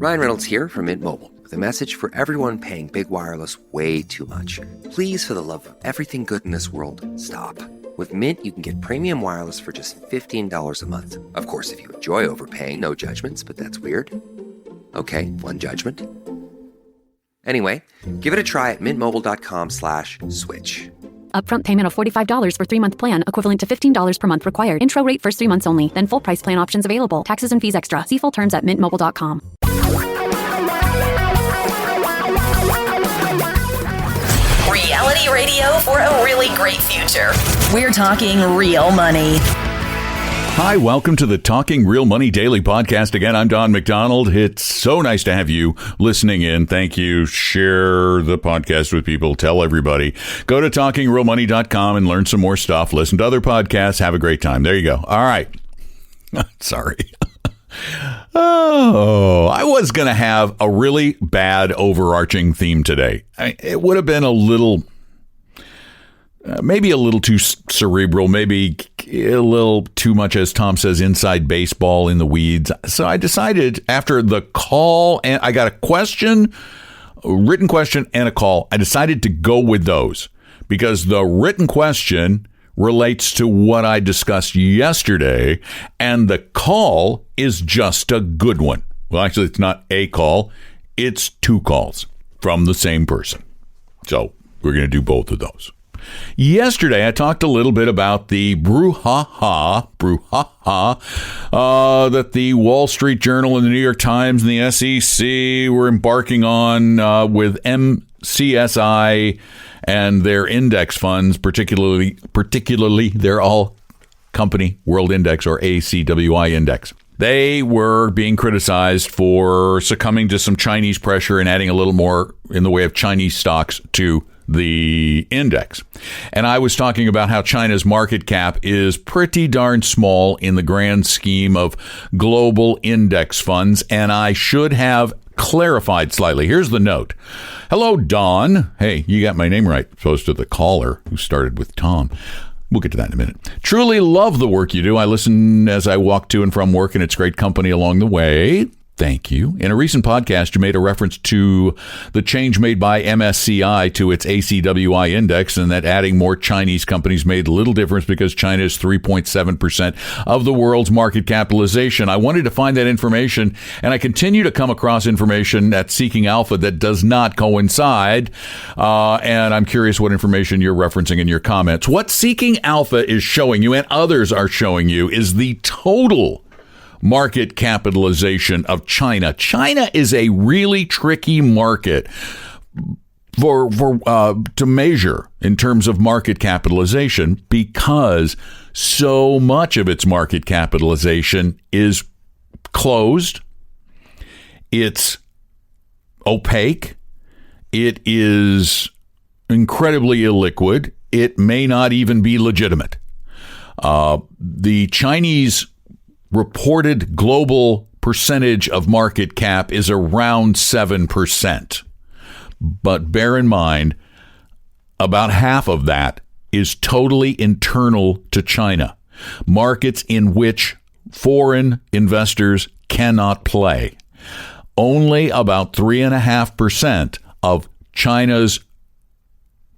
Ryan Reynolds here from Mint Mobile with a message for everyone paying big wireless way too much. Please, for the love of everything good in this world, stop. With Mint, you can get premium wireless for just $15 a month. Of course, if you enjoy overpaying, no judgments, but that's weird. Okay, one judgment. Anyway, give it a try at mintmobile.com/switch. Upfront payment of $45 for 3-month plan, equivalent to $15 per month required. Intro rate first 3 months only, then full price plan options available. Taxes and fees extra. See full terms at mintmobile.com. Reality radio for a really great future. We're talking real money. Hi, welcome to the Talking Real Money Daily Podcast. Again, I'm Don McDonald. It's so nice to have you listening in. Thank you. Share the podcast with people. Tell everybody. Go to talkingrealmoney.com and learn some more stuff. Listen to other podcasts. Have a great time. There you go. All right. Sorry. I was going to have a really bad overarching theme today. It would have been a little... maybe a little too cerebral, maybe a little too much, as Tom says, inside baseball in the weeds. So I decided after the call, and I got a question, a written question and a call. I decided to go with those because the written question relates to what I discussed yesterday, and the call is just a good one. Well, actually, it's not a call. It's 2 calls from the same person. So we're going to do both of those. Yesterday, I talked a little bit about the brouhaha that the Wall Street Journal and the New York Times and the SEC were embarking on with MCSI and their index funds, particularly their all company world index or ACWI index. They were being criticized for succumbing to some Chinese pressure and adding a little more in the way of Chinese stocks to the index. And I was talking about how China's market cap is pretty darn small in the grand scheme of global index funds, and I should have clarified slightly. Here's the note. Hello, Don. Hey, you got my name right, opposed to the caller who started with Tom. We'll get to that in a minute. Truly love the work you do. I listen as I walk to and from work, and it's great company along the way. Thank you. In a recent podcast, you made a reference to the change made by MSCI to its ACWI index, and that adding more Chinese companies made little difference because China is 3.7% of the world's market capitalization. I wanted to find that information, and I continue to come across information at Seeking Alpha that does not coincide, and I'm curious what information you're referencing in your comments. What Seeking Alpha is showing you, and others are showing you, is the total market capitalization of China. China is a really tricky market to measure in terms of market capitalization because so much of its market capitalization is closed. It's opaque. It is incredibly illiquid. It may not even be legitimate. The Chinese reported global percentage of market cap is around 7%. But bear in mind, about half of that is totally internal to China. Markets in which foreign investors cannot play. Only about 3.5% of China's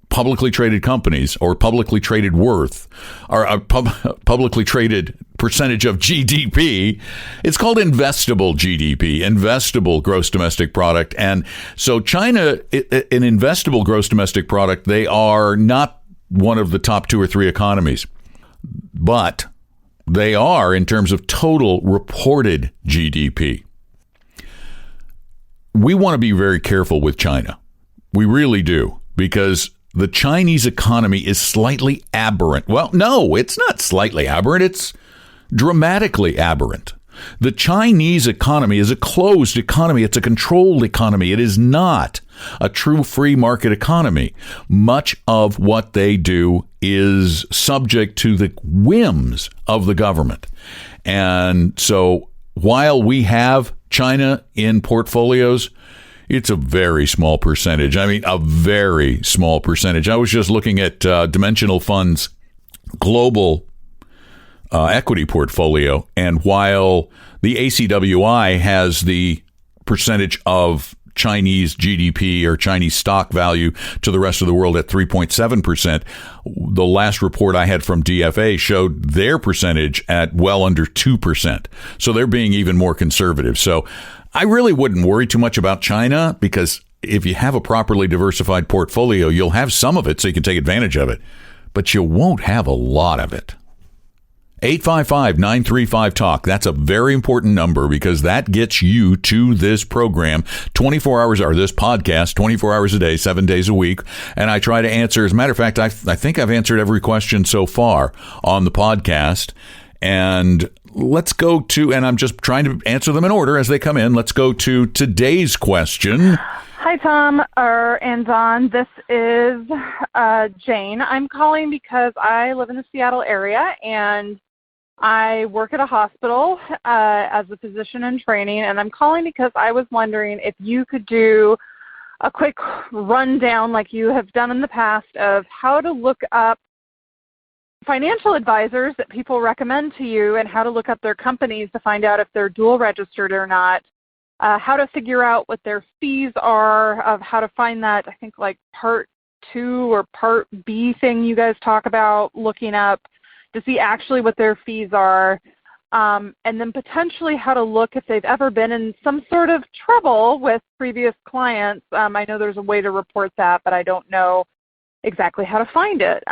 publicly traded companies or publicly traded worth or a publicly traded percentage of GDP. It's called investable GDP, investable gross domestic product. And so China, an investable gross domestic product, they are not one of the top 2 or 3 economies, but they are in terms of total reported GDP. We want to be very careful with China. We really do, because the Chinese economy is slightly aberrant. Well, no, it's not slightly aberrant. It's dramatically aberrant. The Chinese economy is a closed economy. It's a controlled economy. It is not a true free market economy. Much of what they do is subject to the whims of the government. And so while we have China in portfolios, it's a very small percentage. I mean, a very small percentage. I was just looking at Dimensional Fund's global equity portfolio, and while the ACWI has the percentage of Chinese GDP or Chinese stock value to the rest of the world at 3.7%. The last report I had from DFA showed their percentage at well under 2%. So they're being even more conservative. So I really wouldn't worry too much about China, because if you have a properly diversified portfolio, you'll have some of it so you can take advantage of it, but you won't have a lot of it. 855-935-TALK. That's a very important number, because that gets you to this program 24 hours, or this podcast 24 hours a day, 7 days a week. And I try to answer. As a matter of fact, I think I've answered every question so far on the podcast. And let's go to, and I'm just trying to answer them in order as they come in. Let's go to today's question. Hi, Tom and Don. This is Jane. I'm calling because I live in the Seattle area, and I work at a hospital as a physician in training, and I'm calling because I was wondering if you could do a quick rundown, like you have done in the past, of how to look up financial advisors that people recommend to you, and how to look up their companies to find out if they're dual registered or not, how to figure out what their fees are, of how to find that, I think, like Part 2 or Part B thing you guys talk about, looking up to see actually what their fees are, and then potentially how to look if they've ever been in some sort of trouble with previous clients. I know there's a way to report that, but I don't know exactly how to find it.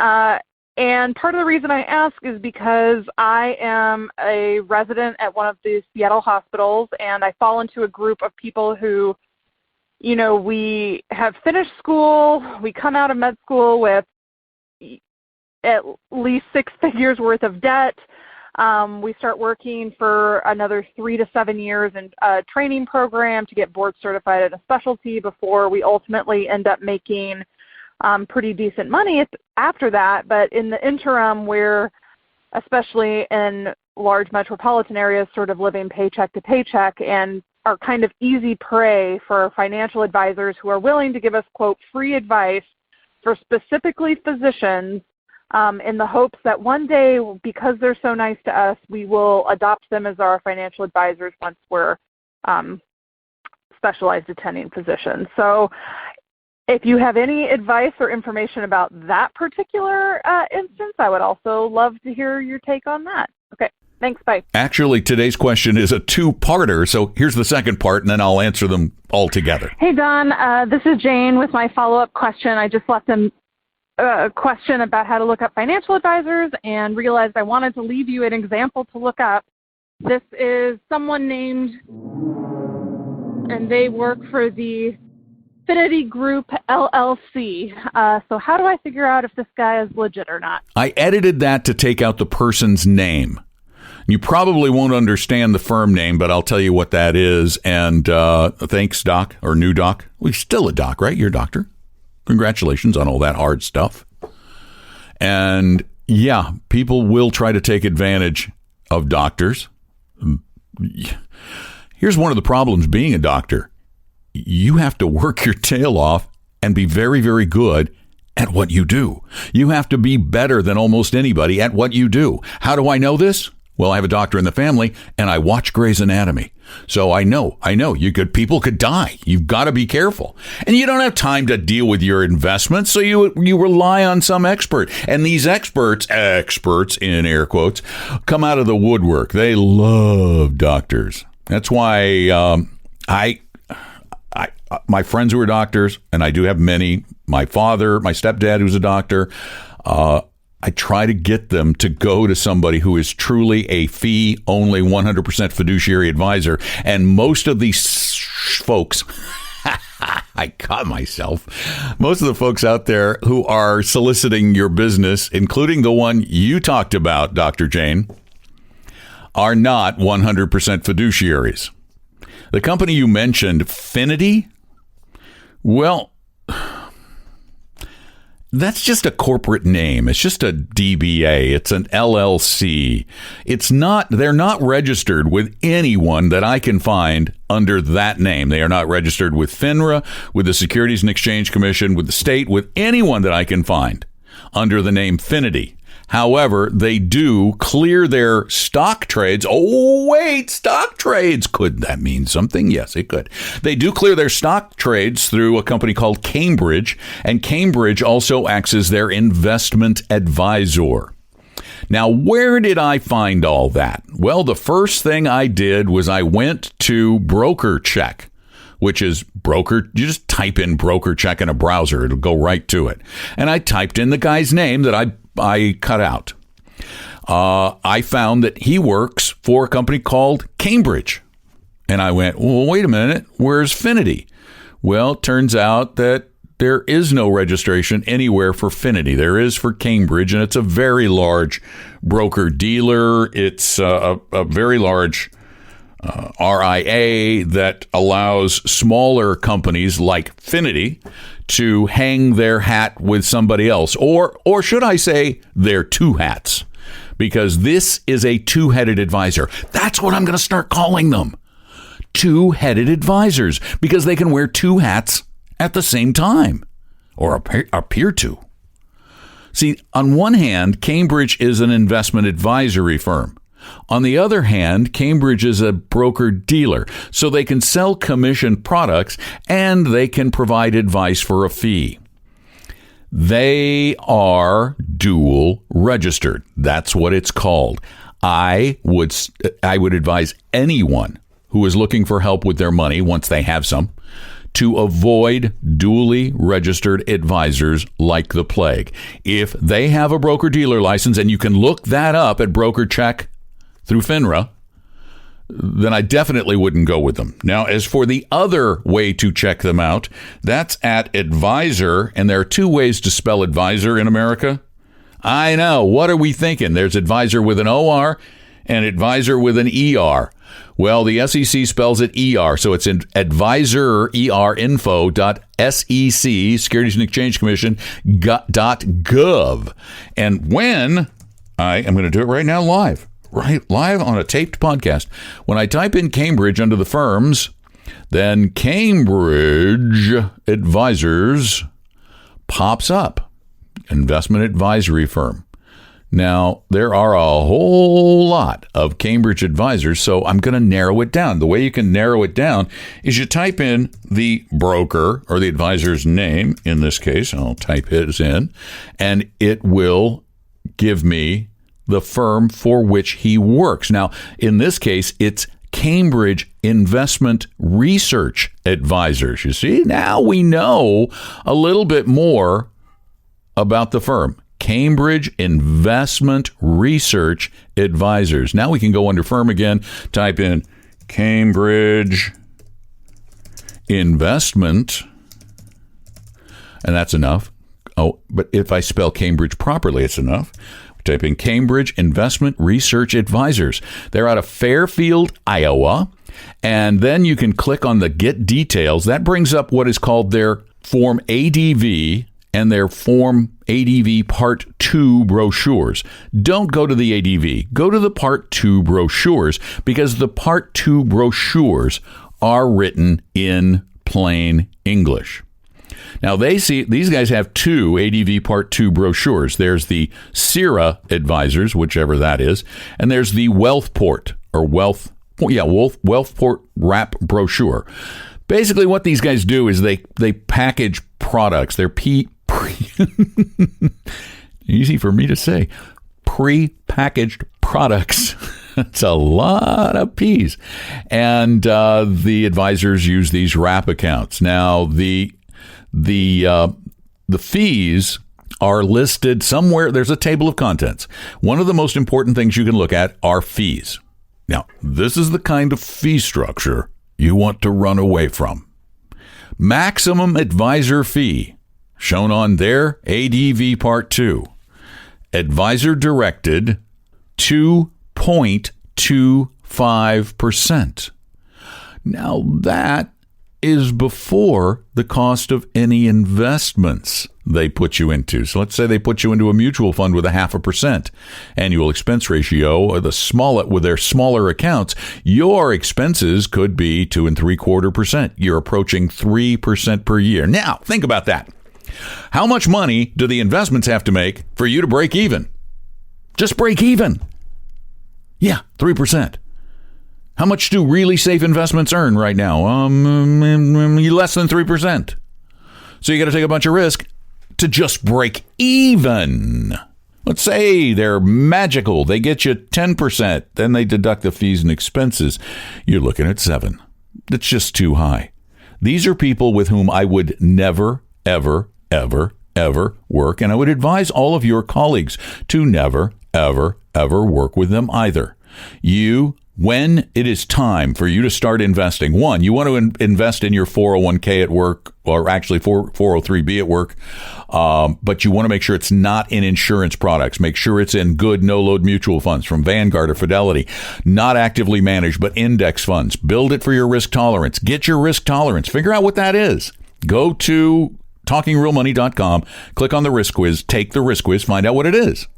And part of the reason I ask is because I am a resident at one of the Seattle hospitals, and I fall into a group of people who, you know, we have finished school, we come out of med school with at least 6 figures worth of debt. We start working for another 3 to 7 years in a training program to get board certified in a specialty before we ultimately end up making pretty decent money after that. But in the interim, we're, especially in large metropolitan areas, sort of living paycheck to paycheck, and are kind of easy prey for financial advisors who are willing to give us, quote, free advice for specifically physicians, in the hopes that one day, because they're so nice to us, we will adopt them as our financial advisors once we're specialized attending physicians. So if you have any advice or information about that particular instance, I would also love to hear your take on that. Okay, thanks, bye. Actually, today's question is a two-parter, so here's the second part, and then I'll answer them all together. Hey, Don, this is Jane with my follow-up question. I just left a question about how to look up financial advisors and realized I wanted to leave you an example to look up. This is someone named, and they work for the Affinity Group LLC. So how do I figure out if this guy is legit or not? I edited that to take out the person's name. You probably won't understand the firm name, but I'll tell you what that is. And thanks, Doc, or new Doc. Well, you're still a doc, right? You're a doctor. Congratulations on all that hard stuff. And yeah, people will try to take advantage of doctors. Here's one of the problems being a doctor. You have to work your tail off and be very, very good at what you do. You have to be better than almost anybody at what you do. How do I know this? Well, I have a doctor in the family, and I watch Grey's Anatomy. So I know, people could die. You've got to be careful. And you don't have time to deal with your investments, so you rely on some expert. And these experts in air quotes, come out of the woodwork. They love doctors. That's why my friends who are doctors, and I do have many, my father, my stepdad who's a doctor, I try to get them to go to somebody who is truly a fee-only 100% fiduciary advisor. And most of these folks, I caught myself, most of the folks out there who are soliciting your business, including the one you talked about, Dr. Jane, are not 100% fiduciaries. The company you mentioned, Finity, well, that's just a corporate name. It's just a DBA. It's an LLC. They're not registered with anyone that I can find under that name. They are not registered with FINRA, with the Securities and Exchange Commission, with the state, with anyone that I can find under the name Finity. However, they do clear their stock trades. Oh, wait, stock trades. Could that mean something? Yes, it could. They do clear their stock trades through a company called Cambridge, and Cambridge also acts as their investment advisor. Now, where did I find all that? Well, the first thing I did was I went to BrokerCheck, which is broker. You just type in BrokerCheck in a browser. It'll go right to it. And I typed in the guy's name that I cut out. I found that he works for a company called Cambridge. And I went, well, wait a minute, where's Finity? Well, it turns out that there is no registration anywhere for Finity. There is for Cambridge, and it's a very large broker-dealer. It's a very large RIA that allows smaller companies like Finity to hang their hat with somebody else, or should I say their two hats, because this is a two-headed advisor. That's what I'm going to start calling them, two-headed advisors, because they can wear two hats at the same time, or appear to. See, on one hand, Cambridge is an investment advisory firm. On the other hand, Cambridge is a broker-dealer, so they can sell commission products and they can provide advice for a fee. They are dual registered. That's what it's called. I would advise anyone who is looking for help with their money once they have some to avoid dually registered advisors like the plague. If they have a broker-dealer license, and you can look that up at BrokerCheck through FINRA, then I definitely wouldn't go with them. Now, as for the other way to check them out, that's at Advisor, and there are two ways to spell advisor in America. I know. What are we thinking? There's Advisor with an OR and Advisor with an ER. Well, the SEC spells it ER, so it's in advisorinfo.sec, Securities and Exchange Commission, .gov. And when, I am going to do it right now live on a taped podcast. When I type in Cambridge under the firms, then Cambridge Advisors pops up, investment advisory firm. Now, there are a whole lot of Cambridge advisors, so I'm going to narrow it down. The way you can narrow it down is you type in the broker or the advisor's name. In this case, I'll type his in, and it will give me the firm for which he works. Now, in this case, it's Cambridge Investment Research Advisors. You see, now we know a little bit more about the firm. Cambridge Investment Research Advisors. Now we can go under firm again, type in Cambridge Investment, and that's enough. Oh, but if I spell Cambridge properly, it's enough. Type in Cambridge Investment Research Advisors. They're out of Fairfield, Iowa, and then you can click on the Get Details. That brings up what is called their Form ADV and their Form ADV Part 2 brochures. Don't go to the ADV. Go to the Part 2 brochures, because the Part 2 brochures are written in plain English. Now, these guys have two ADV Part 2 brochures. There's the CIRA Advisors, whichever that is, and there's the Wealthport Wrap brochure. Basically, what these guys do is they package products. They're easy for me to say, pre-packaged products. It's a lot of P's. And the advisors use these wrap accounts. Now, the fees are listed somewhere. There's a table of contents. One of the most important things you can look at are fees. Now, this is the kind of fee structure you want to run away from. Maximum advisor fee, shown on their ADV Part 2. Advisor directed 2.25%. Now, that is before the cost of any investments they put you into. So let's say they put you into a mutual fund with a 0.5% annual expense ratio, or with their smaller accounts, your expenses could be 2.75%. You're approaching 3% per year. Now, think about that. How much money do the investments have to make for you to break even? Just break even. Yeah, 3%. How much do really safe investments earn right now? Less than 3%. So you got to take a bunch of risk to just break even. Let's say they're magical. They get you 10%. Then they deduct the fees and expenses. You're looking at 7. That's just too high. These are people with whom I would never, ever, ever, ever work. And I would advise all of your colleagues to never, ever, ever work with them either. When it is time for you to start investing, one, you want to invest in your 401k at work, or actually 403b at work, but you want to make sure it's not in insurance products. Make sure it's in good no-load mutual funds from Vanguard or Fidelity, not actively managed, but index funds. Build it for your risk tolerance. Get your risk tolerance. Figure out what that is. Go to talkingrealmoney.com, click on the risk quiz, take the risk quiz, find out what it is.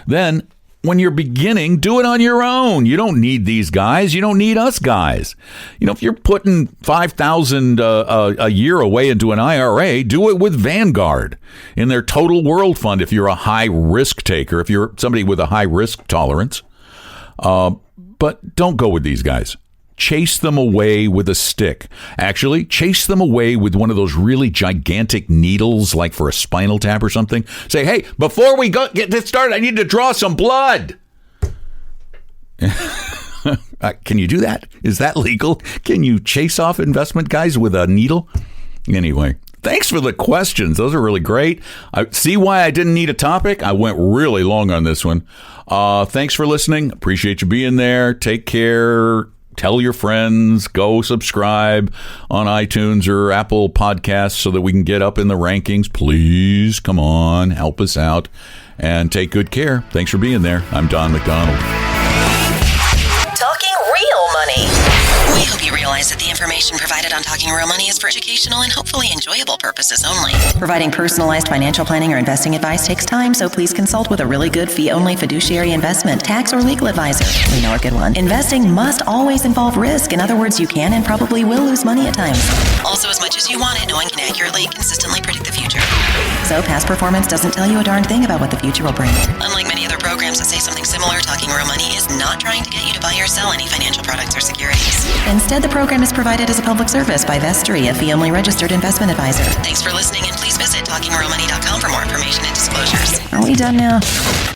Then, when you're beginning, do it on your own. You don't need these guys. You don't need us guys. If you're putting $5,000 a year away into an IRA, do it with Vanguard in their Total World Fund if you're a high risk taker, if you're somebody with a high risk tolerance. But don't go with these guys. Chase them away with a stick. Actually, chase them away with one of those really gigantic needles, like for a spinal tap or something. Say, hey, before we get this started, I need to draw some blood. Can you do that? Is that legal? Can you chase off investment guys with a needle? Anyway, thanks for the questions. Those are really great. See why I didn't need a topic? I went really long on this one. Thanks for listening. Appreciate you being there. Take care. Tell your friends, go subscribe on iTunes or Apple Podcasts so that we can get up in the rankings. Please, come on, help us out and take good care. Thanks for being there. I'm Don McDonald. Talking real money. We hope you realize that the information provided on Talking Real Money is for educational and hopefully enjoyable purposes only. Providing personalized financial planning or investing advice takes time, so please consult with a really good fee-only fiduciary investment, tax, or legal advisor. We know a good one. Investing must always involve risk. In other words, you can and probably will lose money at times. Also, as much as you want it, no one can accurately, consistently predict the future. So past performance doesn't tell you a darn thing about what the future will bring. Unlike many other programs that say something similar, Talking Real Money is not trying to get you to buy or sell any financial products or securities. Instead, the program is provided as a public service by Vestry, a fee-only registered investment advisor. Thanks for listening, and please visit talkingrealmoney.com for more information and disclosures. Are we done now?